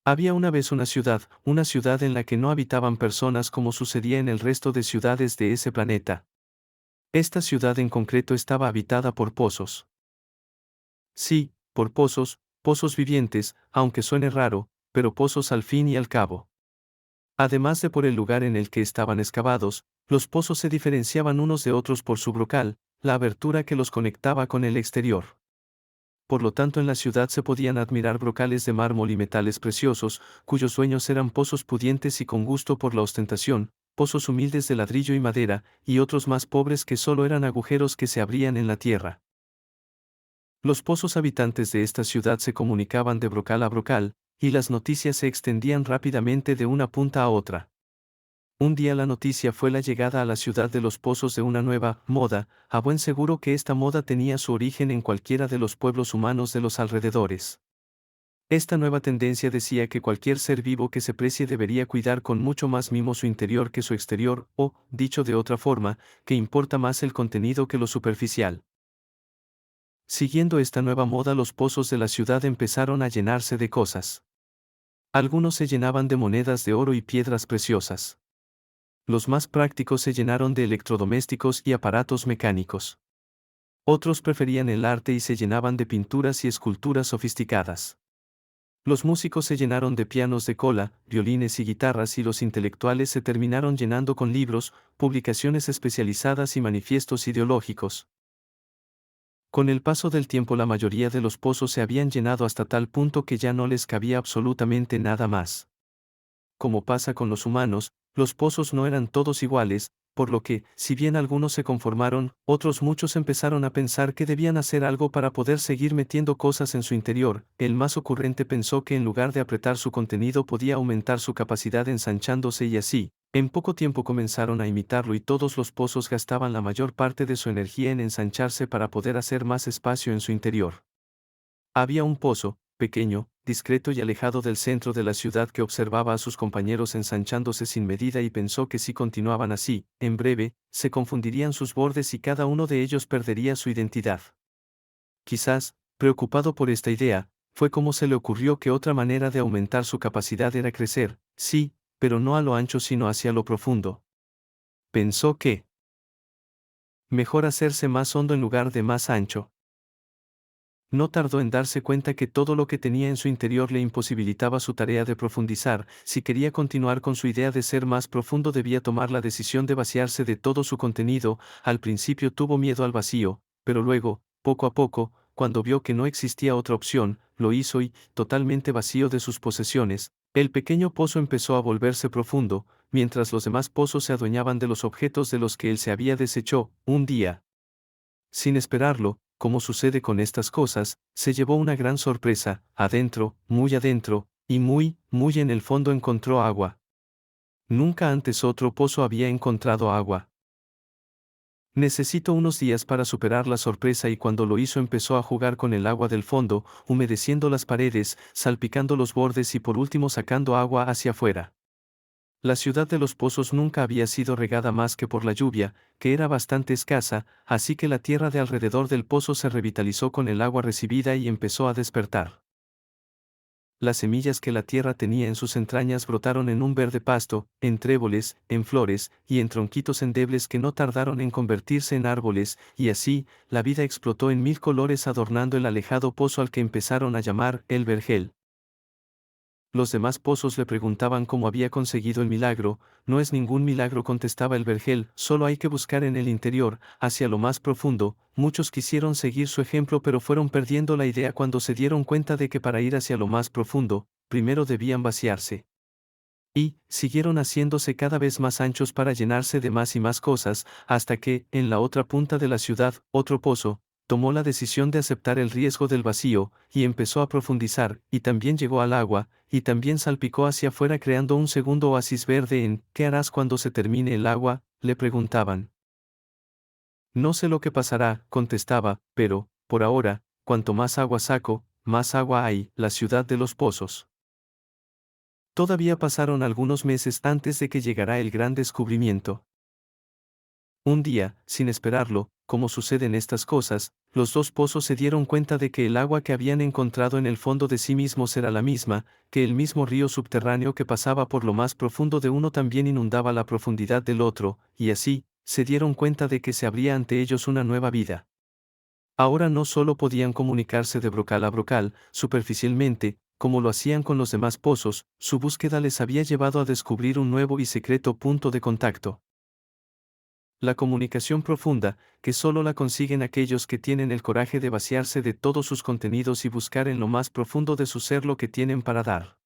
Había una vez una ciudad en la que no habitaban personas como sucedía en el resto de ciudades de ese planeta. Esta ciudad en concreto estaba habitada por pozos. Sí, por pozos, pozos vivientes, aunque suene raro, pero pozos al fin y al cabo. Además de por el lugar en el que estaban excavados, los pozos se diferenciaban unos de otros por su brocal, la abertura que los conectaba con el exterior. Por lo tanto, en la ciudad se podían admirar brocales de mármol y metales preciosos, cuyos dueños eran pozos pudientes y con gusto por la ostentación, pozos humildes de ladrillo y madera, y otros más pobres que solo eran agujeros que se abrían en la tierra. Los pozos habitantes de esta ciudad se comunicaban de brocal a brocal, y las noticias se extendían rápidamente de una punta a otra. Un día la noticia fue la llegada a la ciudad de los pozos de una nueva moda, a buen seguro que esta moda tenía su origen en cualquiera de los pueblos humanos de los alrededores. Esta nueva tendencia decía que cualquier ser vivo que se precie debería cuidar con mucho más mimo su interior que su exterior, o, dicho de otra forma, que importa más el contenido que lo superficial. Siguiendo esta nueva moda, los pozos de la ciudad empezaron a llenarse de cosas. Algunos se llenaban de monedas de oro y piedras preciosas. Los más prácticos se llenaron de electrodomésticos y aparatos mecánicos. Otros preferían el arte y se llenaban de pinturas y esculturas sofisticadas. Los músicos se llenaron de pianos de cola, violines y guitarras, y los intelectuales se terminaron llenando con libros, publicaciones especializadas y manifiestos ideológicos. Con el paso del tiempo la mayoría de los pozos se habían llenado hasta tal punto que ya no les cabía absolutamente nada más. Como pasa con los humanos, los pozos no eran todos iguales, por lo que, si bien algunos se conformaron, otros muchos empezaron a pensar que debían hacer algo para poder seguir metiendo cosas en su interior. El más ocurrente pensó que en lugar de apretar su contenido podía aumentar su capacidad ensanchándose, y así, en poco tiempo comenzaron a imitarlo, y todos los pozos gastaban la mayor parte de su energía en ensancharse para poder hacer más espacio en su interior. Había un pozo, pequeño, discreto y alejado del centro de la ciudad, que observaba a sus compañeros ensanchándose sin medida, y pensó que si continuaban así, en breve, se confundirían sus bordes y cada uno de ellos perdería su identidad. Quizás, preocupado por esta idea, fue como se le ocurrió que otra manera de aumentar su capacidad era crecer, sí, pero no a lo ancho sino hacia lo profundo. Pensó que mejor hacerse más hondo en lugar de más ancho. No tardó en darse cuenta que todo lo que tenía en su interior le imposibilitaba su tarea de profundizar. Si quería continuar con su idea de ser más profundo, debía tomar la decisión de vaciarse de todo su contenido. Al principio tuvo miedo al vacío, pero luego, poco a poco, cuando vio que no existía otra opción, lo hizo y, totalmente vacío de sus posesiones, el pequeño pozo empezó a volverse profundo, mientras los demás pozos se adueñaban de los objetos de los que él se había deshecho. Un día, sin esperarlo, como sucede con estas cosas, se llevó una gran sorpresa. Adentro, y muy, muy en el fondo encontró agua. Nunca antes otro pozo había encontrado agua. Necesitó unos días para superar la sorpresa, y cuando lo hizo empezó a jugar con el agua del fondo, humedeciendo las paredes, salpicando los bordes y por último sacando agua hacia afuera. La ciudad de los pozos nunca había sido regada más que por la lluvia, que era bastante escasa, así que la tierra de alrededor del pozo se revitalizó con el agua recibida y empezó a despertar. Las semillas que la tierra tenía en sus entrañas brotaron en un verde pasto, en tréboles, en flores, y en tronquitos endebles que no tardaron en convertirse en árboles, y así, la vida explotó en mil colores adornando el alejado pozo al que empezaron a llamar el vergel. Los demás pozos le preguntaban cómo había conseguido el milagro. No es ningún milagro, contestaba el vergel, solo hay que buscar en el interior, hacia lo más profundo. Muchos quisieron seguir su ejemplo, pero fueron perdiendo la idea cuando se dieron cuenta de que para ir hacia lo más profundo, primero debían vaciarse. Y, siguieron haciéndose cada vez más anchos para llenarse de más y más cosas, hasta que, en la otra punta de la ciudad, otro pozo, tomó la decisión de aceptar el riesgo del vacío, y empezó a profundizar, y también llegó al agua, y también salpicó hacia afuera creando un segundo oasis verde. ¿Qué harás cuando se termine el agua?, le preguntaban. No sé lo que pasará, contestaba, pero, por ahora, cuanto más agua saco, más agua hay. La ciudad de los pozos. Todavía pasaron algunos meses antes de que llegara el gran descubrimiento. Un día, sin esperarlo, como suceden estas cosas, los dos pozos se dieron cuenta de que el agua que habían encontrado en el fondo de sí mismos era la misma, que el mismo río subterráneo que pasaba por lo más profundo de uno también inundaba la profundidad del otro, y así, se dieron cuenta de que se abría ante ellos una nueva vida. Ahora no solo podían comunicarse de brocal a brocal, superficialmente, como lo hacían con los demás pozos, su búsqueda les había llevado a descubrir un nuevo y secreto punto de contacto. La comunicación profunda, que solo la consiguen aquellos que tienen el coraje de vaciarse de todos sus contenidos y buscar en lo más profundo de su ser lo que tienen para dar.